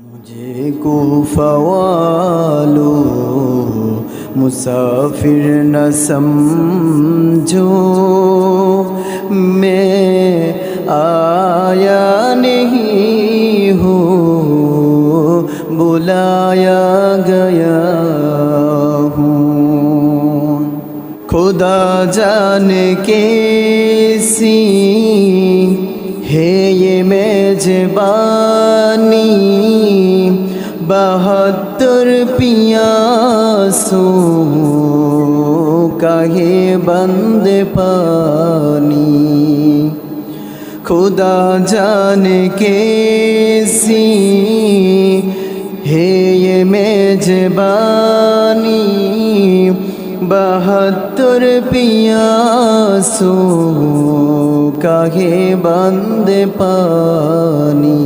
मुझे कूफा वालों मुसाफिर न समझो, मैं आया नहीं हूँ, बुलाया गया हूँ। खुदा जाने कैसी है ये मेजबानी, 72 पियासों का ये बंद पानी। खुदा जाने कैसी है ये मेजबानी, 72 पियासों का ये बंद पानी।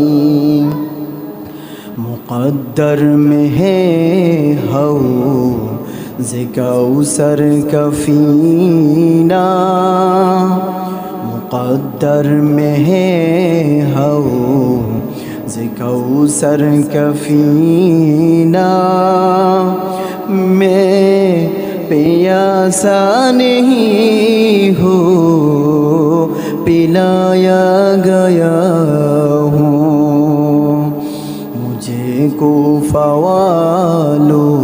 मुक़द्दर में है हौज़ कौसर का फ़ीना, मुक़द्दर में है हौज़ कौसर का फ़ीना। मैं प्यासा नहीं हूँ, पिलाया गया हूँ। मुझे कूफा वालों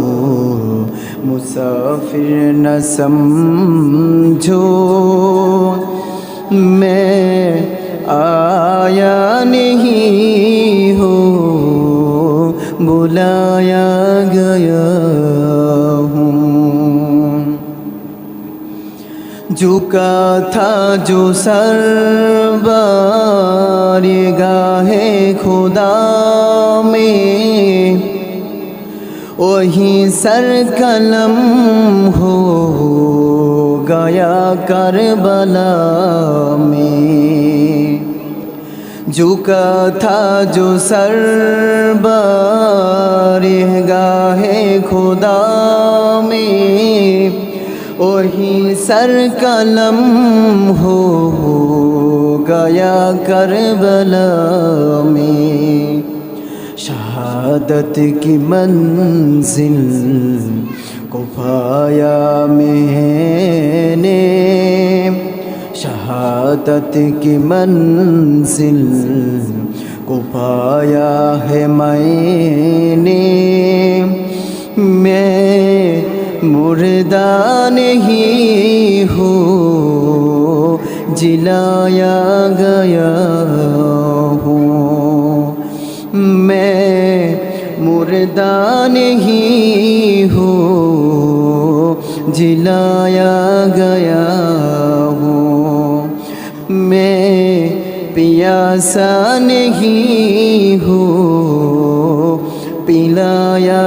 मुसाफिर न समझो, मैं आया नहीं हूँ, बुलाया गया हूँ। झुका था जो सर बारगाहे खुदा में, वही सर कलम हो गया करबला में। झुका था जो सर बारगाहे खुदा में, वही सर कलम हो गया करबला में। शहादत की मंजिल को पाया मैंने, शहादत की मंजिल को पाया है मैंने। मैं मुर्दा नहीं हूँ, जिलाया गया हूँ। मैं मुर्दा नहीं हूँ, जिलाया गया हूँ। मैं प्यासा नहीं हूँ, पिलाया